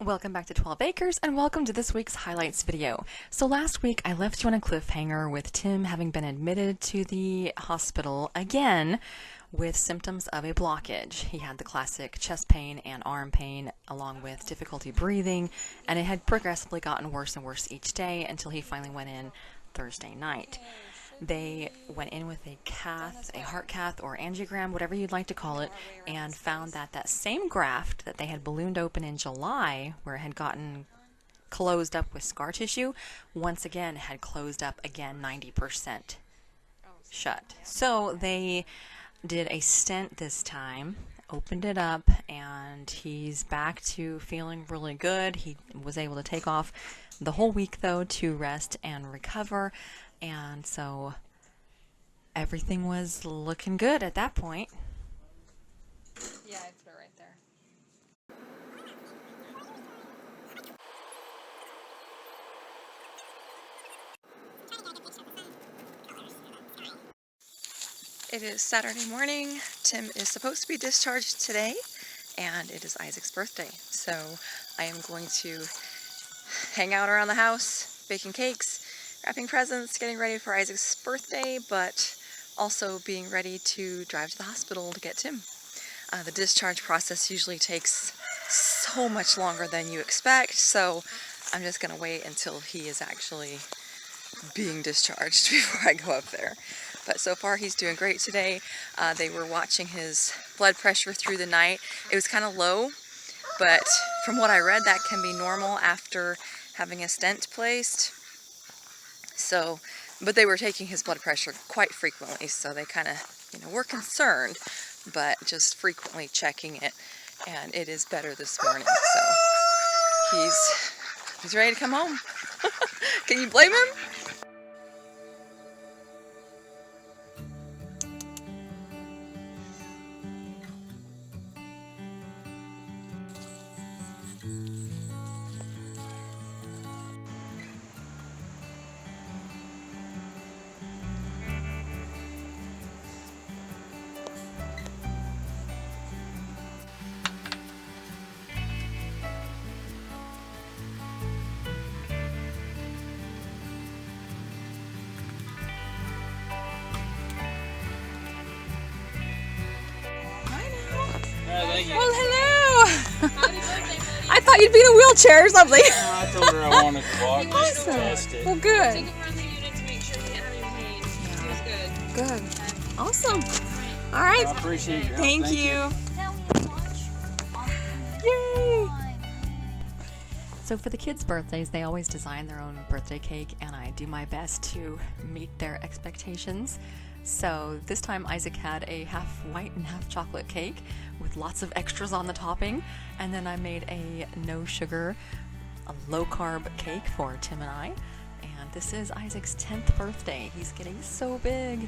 Welcome back to 12 Acres and welcome to this week's highlights video. So last week I left you on a cliffhanger with Tim having been admitted to the hospital again with symptoms of a blockage. He had the classic chest pain and arm pain along with difficulty breathing, and it had progressively gotten worse and worse each day until he finally went in Thursday night. They went in with a cath, a heart cath or angiogram, whatever you'd like to call it, and found that that same graft that they had ballooned open in July, where it had gotten closed up with scar tissue, once again had closed up again 90% shut. So they did a stent this time, opened it up, and he's back to feeling really good. He was able to take off the whole week, though, to rest and recover. And so everything was looking good at that point. Yeah, I put it right there. It is Saturday morning. Tim is supposed to be discharged today, and it is Isaac's birthday. So I am going to hang out around the house, baking cakes, wrapping presents, getting ready for Isaac's birthday, but also being ready to drive to the hospital to get Tim. The discharge process usually takes so much longer than you expect, so I'm just going to wait until he is actually being discharged before I go up there. But so far he's doing great today. They were watching his blood pressure through the night. It was kind of low, but from what I read, that can be normal after having a stent placed. So, but they were taking his blood pressure quite frequently, so they kind of, were concerned, but just frequently checking it, and it is better this morning, so he's ready to come home. Can you blame him? Well, hello! I thought you'd be in a wheelchair or something. I told her I wanted to walk just to test it. Well, good. Took a run the unit to make sure he didn't have any pain. He was good. Good. Awesome. All right. I appreciate your help. Thank you. Yay! So for the kids' birthdays, they always design their own birthday cake, and I do my best to meet their expectations. So this time Isaac had a half white and half chocolate cake with lots of extras on the topping, and then I made a no sugar, a low carb cake for Tim and I. And this is Isaac's 10th birthday. He's getting so big.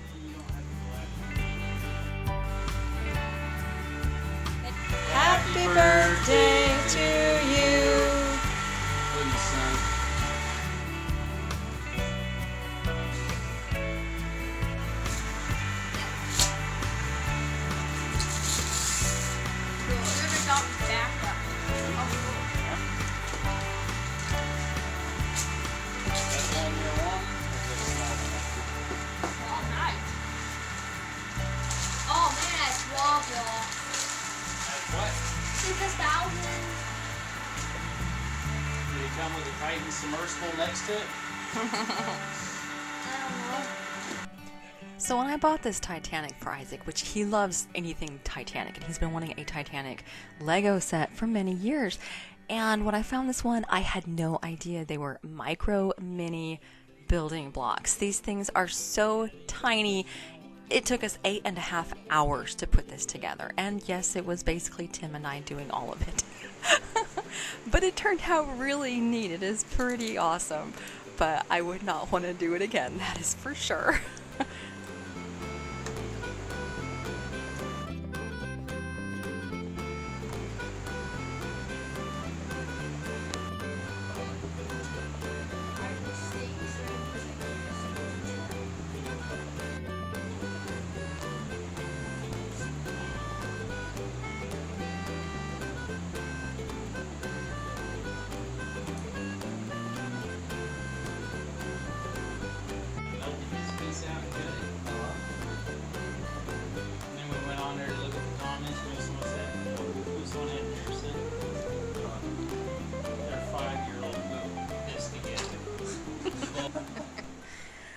Happy birthday to you. Please, son. That's one year one, or is it a small one? Oh, nice. Oh, man, that's wobble. That's what? It's 1,000. Did it come with a Titan submersible next to it? I don't know. So when I bought this Titanic for Isaac, which he loves anything Titanic, and he's been wanting a Titanic Lego set for many years, and when I found this one, I had no idea they were micro mini building blocks. These things are so tiny. It took us 8.5 hours to put this together, and yes, it was basically Tim and I doing all of it. But it turned out really neat. It is pretty awesome, but I would not want to do it again, that is for sure.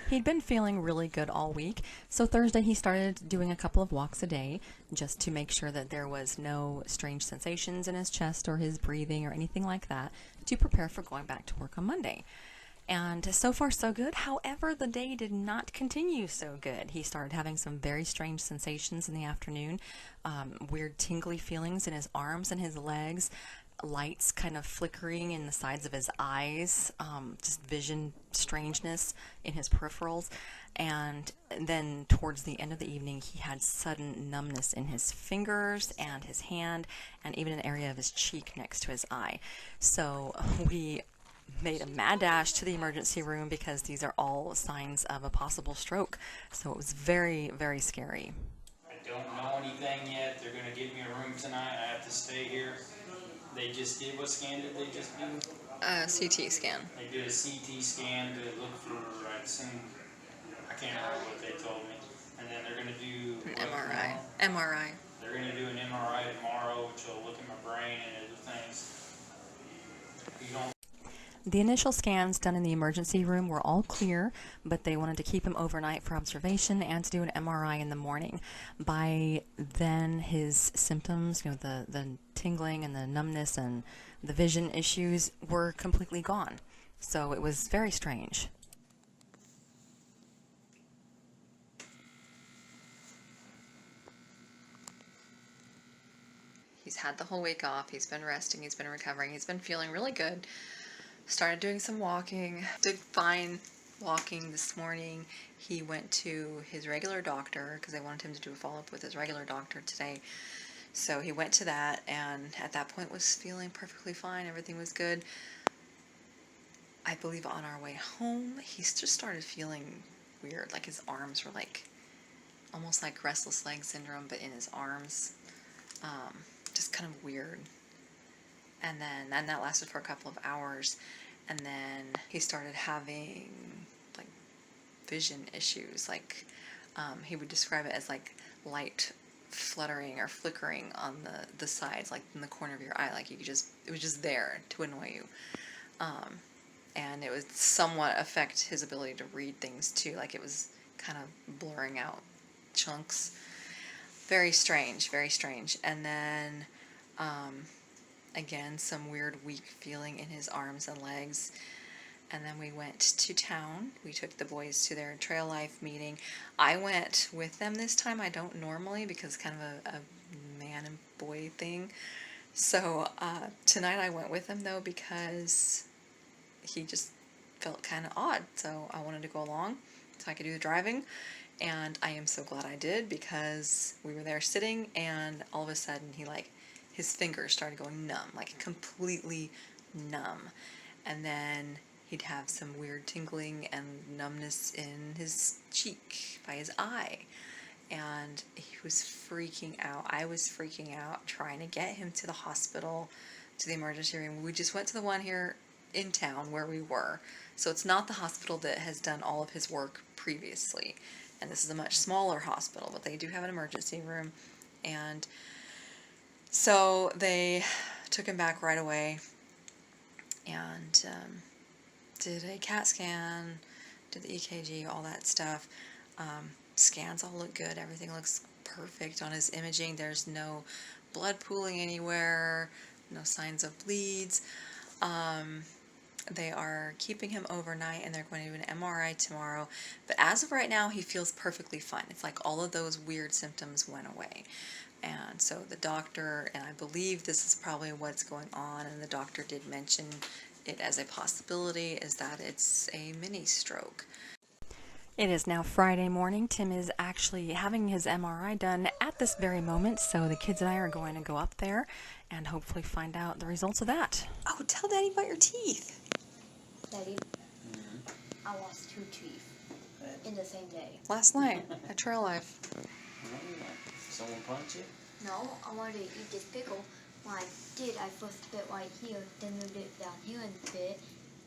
He'd been feeling really good all week, so Thursday he started doing a couple of walks a day just to make sure that there was no strange sensations in his chest or his breathing or anything like that to prepare for going back to work on Monday. And so far, so good. However, the day did not continue so good. He started having some very strange sensations in the afternoon, weird tingly feelings in his arms and his legs, lights kind of flickering in the sides of his eyes, just vision strangeness in his peripherals. And then towards the end of the evening, he had sudden numbness in his fingers and his hand and even an area of his cheek next to his eye. So we made a mad dash to the emergency room because these are all signs of a possible stroke. So it was very, very scary. I don't know anything yet. They're going to give me a room tonight. I have to stay here. They just did, what scan did they just do? CT scan. They did a CT scan to look for, I can't remember what they told me. And then they're going to do An MRI. They're going to do an MRI tomorrow, which will look at my brain and other things. You don't. The initial scans done in the emergency room were all clear, but they wanted to keep him overnight for observation and to do an MRI in the morning. By then, his symptoms, the tingling and the numbness and the vision issues were completely gone. So it was very strange. He's had the whole week off. He's been resting. He's been recovering. He's been feeling really good. Started doing some walking. Did fine walking this morning. He went to his regular doctor because I wanted him to do a follow-up with his regular doctor today. So he went to that, and at that point was feeling perfectly fine. Everything was good. I believe on our way home, he just started feeling weird. Like his arms were almost like restless leg syndrome, but in his arms. Just kind of weird. And that lasted for a couple of hours. And then he started having vision issues. He would describe it as light fluttering or flickering on the sides, like in the corner of your eye. It was just there to annoy you. And it would somewhat affect his ability to read things too. It was kind of blurring out chunks. Very strange, very strange. And then, again, some weird weak feeling in his arms and legs. And then we went to town. We took the boys to their Trail Life meeting. I went with them this time. I don't normally because it's kind of a man and boy thing. So tonight I went with him, though, because he just felt kind of odd. So I wanted to go along so I could do the driving. And I am so glad I did because we were there sitting and all of a sudden his fingers started going numb, completely numb. And then he'd have some weird tingling and numbness in his cheek by his eye. And he was freaking out. I was freaking out trying to get him to the hospital, to the emergency room. We just went to the one here in town where we were. So it's not the hospital that has done all of his work previously. And this is a much smaller hospital, but they do have an emergency room. And so they took him back right away and did a CAT scan, did the EKG, all that stuff. Scans all look good. Everything looks perfect on his imaging. There's no blood pooling anywhere, no signs of bleeds. They are keeping him overnight, and they're going to do an MRI tomorrow. But as of right now, he feels perfectly fine. It's like all of those weird symptoms went away. And so the doctor, and I believe this is probably what's going on, and the doctor did mention it as a possibility, is that it's a mini stroke. It is now Friday morning. Tim is actually having his MRI done at this very moment, so the kids and I are going to go up there and hopefully find out the results of that. Oh, tell Daddy about your teeth. Daddy, I lost 2 teeth in the same day. Last night at Trail Life. Someone punch you? No, I wanted to eat this pickle. When I did, I first bit right here, then moved it down here and bit.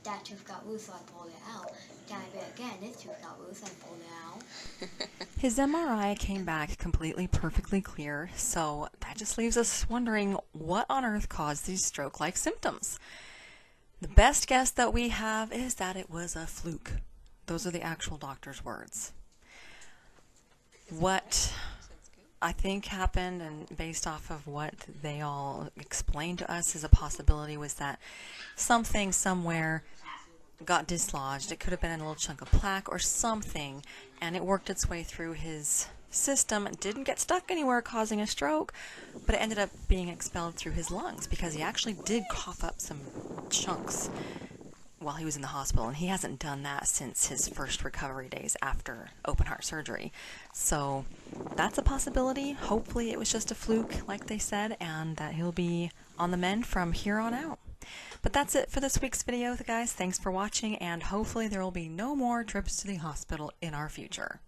That tooth got loose, so I pulled it out. Then I bit again, this tooth got loose, I pulled it out. His MRI came back completely perfectly clear, so that just leaves us wondering what on earth caused these stroke-like symptoms. The best guess that we have is that it was a fluke. Those are the actual doctor's words. What I think happened, and based off of what they all explained to us as a possibility, was that something somewhere got dislodged. It could have been a little chunk of plaque or something, and it worked its way through his system. It didn't get stuck anywhere causing a stroke, but it ended up being expelled through his lungs because he actually did cough up some chunks while he was in the hospital, and he hasn't done that since his first recovery days after open heart surgery. So that's a possibility. Hopefully it was just a fluke, like they said, and that he'll be on the mend from here on out. But that's it for this week's video, guys. Thanks for watching, and hopefully there will be no more trips to the hospital in our future.